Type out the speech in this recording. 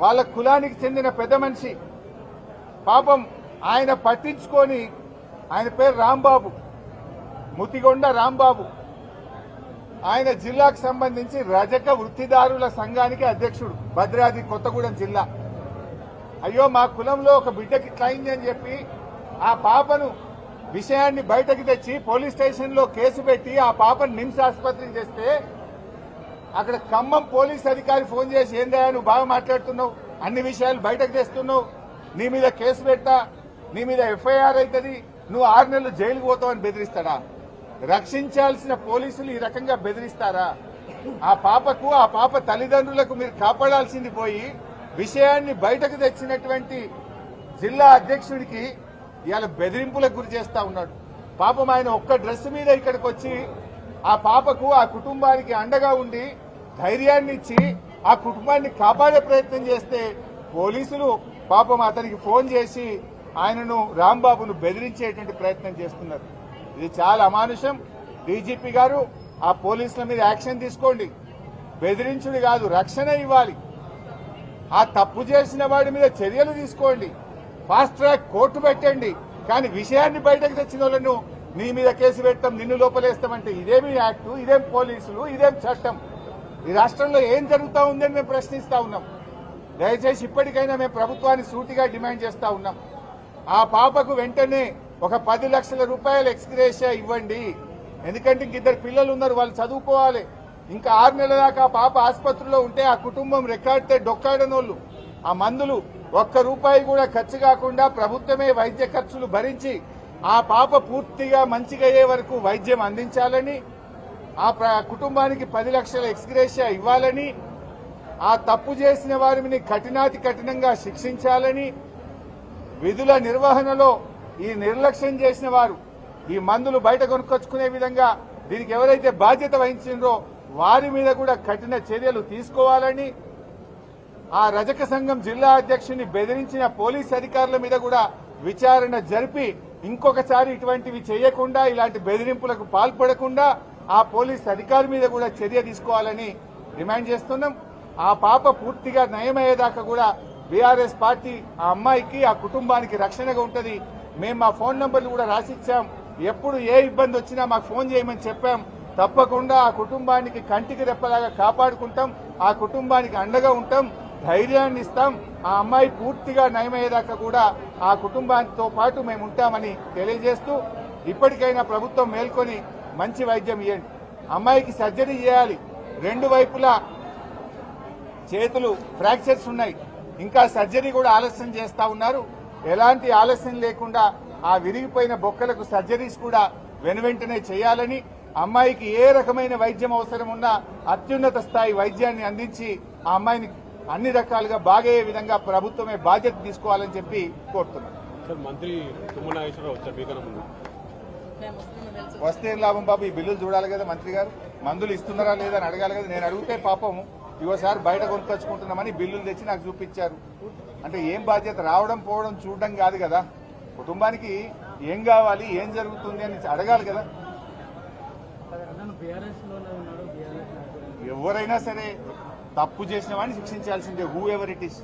వాళ్ళ కులానికి చెందిన పెద్ద మనిషి. పాపం ఆయన పట్టించుకొని, ఆయన పేరు రాంబాబు, ముతిగొండ రాంబాబు. ఆయన జిల్లాకు సంబంధించి రజక వృత్తిదారుల సంఘానికి అధ్యక్షుడు, భద్రాద్రి కొత్తగూడెం జిల్లా. అయ్యో మా కులంలో ఒక బిడ్డకి ఇట్లయింది అని చెప్పి ఆ పాపను విషయాన్ని బయటకు తెచ్చి పోలీస్ స్టేషన్లో కేసు పెట్టి ఆ పాపను నిమ్స్ ఆసుపత్రికి తెస్తే అక్కడ ఖమ్మం పోలీస్ అధికారి ఫోన్ చేసి, ఏందా నువ్వు బాగా మాట్లాడుతున్నావు, అన్ని విషయాలు బయటకు తెస్తున్నావు, నీ మీద కేసు పెట్టా, నీ మీద ఎఫ్ఐఆర్ అవుతుంది, నువ్వు 6 నెలలు జైలుకు పోతావని బెదిరిస్తాడా? రక్షించాల్సిన పోలీసులు ఈ రకంగా బెదిరిస్తారా? ఆ పాపకు, ఆ పాప తల్లిదండ్రులకు మీరు కాపాడాల్సింది పోయి విషయాన్ని బయటకు తెచ్చినటువంటి జిల్లా అధ్యక్షుడికి ఇవాళ బెదిరింపులకు గురి చేస్తా ఉన్నాడు. పాపం ఆయన ఒక్క డ్రెస్ మీద ఇక్కడికి వచ్చి ఆ పాపకు, ఆ కుటుంబానికి అండగా ఉండి ధైర్యాన్ని ఇచ్చి ఆ కుటుంబాన్ని కాపాడే ప్రయత్నం చేస్తే పోలీసులు పాపం అతనికి ఫోన్ చేసి ఆయనను, రాంబాబును బెదిరించేటువంటి ప్రయత్నం చేస్తున్నారు. ఇది చాలా అమానుషం. డీజీపీ గారు ఆ పోలీసుల మీద యాక్షన్ తీసుకోండి. బెదిరించుడు కాదు, రక్షణ ఇవ్వాలి. ఆ తప్పు చేసిన వాడి మీద చర్యలు తీసుకోండి. ఫాస్ట్ ట్రాక్ కోర్టు పెట్టండి. కానీ విషయాన్ని బయటకు తెచ్చిన వాళ్ళను నీ మీద కేసు పెడతాం, నిన్ను లోపలేస్తామంటే ఇదేమి యాక్టు, ఇదేం పోలీసులు, ఇదేం చట్టం? ఈ రాష్ట్రంలో ఏం జరుగుతూ ఉందని మేము ప్రశ్నిస్తా ఉన్నాం. దయచేసి ఇప్పటికైనా మేము ప్రభుత్వాన్ని సూటిగా డిమాండ్ చేస్తా ఉన్నాం. ఆ పాపకు వెంటనే ఒక 10 లక్షల రూపాయలు ఎక్స్గ్రేషియా ఇవ్వండి. ఎందుకంటే ఇంక 2 పిల్లలు ఉన్నారు, వాళ్ళు చదువుకోవాలి. ఇంకా 6 నెలల దాకా ఆ పాప ఆసుపత్రిలో ఉంటే ఆ కుటుంబం రెక్కాడితే డొక్కాడనోళ్ళు. ఆ మందులు ₹1 కూడా ఖర్చు కాకుండా ప్రభుత్వమే వైద్య ఖర్చులు భరించి ఆ పాప పూర్తిగా మంచిగా అయ్యే వరకు వైద్యం అందించాలని, ఆ కుటుంబానికి 10 లక్షల ఎక్స్గ్రేషియా ఇవ్వాలని, ఆ తప్పు చేసిన వారిని కఠినాతి కఠినంగా శిక్షించాలని, విధుల నిర్వహణలో ఈ నిర్లక్ష్యం చేసిన వారు, ఈ మందులు బయట కొనుక్కొచ్చుకునే విధంగా దీనికి ఎవరైతే బాధ్యత వహించిండ్రో వారి మీద కూడా కఠిన చర్యలు తీసుకోవాలని, ఆ రజక సంఘం జిల్లా అధ్యక్షుని బెదిరించిన పోలీస్ అధికారుల మీద కూడా విచారణ జరిపి ఇంకొకసారి ఇటువంటివి చేయకుండా, ఇలాంటి బెదిరింపులకు పాల్పడకుండా ఆ పోలీస్ అధికారి మీద కూడా చర్య తీసుకోవాలని డిమాండ్ చేస్తున్నాం. ఆ పాప పూర్తిగా నయమయ్యేదాకా కూడా బీఆర్ఎస్ పార్టీ ఆ అమ్మాయికి, ఆ కుటుంబానికి రక్షణగా ఉంటది. మేము మా ఫోన్ నంబర్లు కూడా రాసిచ్చాం. ఎప్పుడు ఏ ఇబ్బంది వచ్చినా మాకు ఫోన్ చేయమని చెప్పాం. తప్పకుండా ఆ కుటుంబానికి కంటికి రెప్పలాగా కాపాడుకుంటాం, ఆ కుటుంబానికి అండగా ఉంటాం, ధైర్యాన్ని ఇస్తాం. ఆ అమ్మాయి పూర్తిగా నయమయ్యేదాకా కూడా ఆ కుటుంబానితో పాటు మేము ఉంటామని తెలియజేస్తూ, ఇప్పటికైనా ప్రభుత్వం మేల్కొని మంచి వైద్యం ఇవ్వండి. అమ్మాయికి సర్జరీ చేయాలి. 2 వైపులా చేతులు ఫ్రాక్చర్స్ ఉన్నాయి. ఇంకా సర్జరీ కూడా ఆలస్యం చేస్తా ఉన్నారు. ఎలాంటి ఆలస్యం లేకుండా ఆ విరిగిపోయిన బొక్కలకు సర్జరీస్ కూడా వెనువెంటనే చేయాలని, అమ్మాయికి ఏ రకమైన వైద్యం అవసరం ఉన్నా అత్యున్నత స్థాయి వైద్యాన్ని అందించి ఆ అమ్మాయిని అన్ని రకాలుగా బాగయ్యే విధంగా ప్రభుత్వమే బాధ్యత తీసుకోవాలని చెప్పి కోరుతున్నాం. మంత్రి తుమ్మల నాగేశ్వరరావు వచ్చారు మీకన్నా ముందు. వస్తే ఏం లాభం బాబు, ఈ బిల్లులు చూడాలి కదా మంత్రి గారు. మందులు ఇస్తున్నారా లేదా అని అడగాలి కదా. నేను అడిగితే పాపం ఇవోసారి బయట కొనుక్కొచ్చుకుంటున్నామని బిల్లులు తెచ్చి నాకు చూపించారు. అంటే ఏం బాధ్యత? రావడం పోవడం చూడడం కాదు కదా. కుటుంబానికి ఏం కావాలి, ఏం జరుగుతుంది అని అడగాలి కదా. ఎవరైనా సరే తప్పు చేసిన వాడిని శిక్షించాల్సిందే, హూ ఎవర్ ఇట్ ఈస్.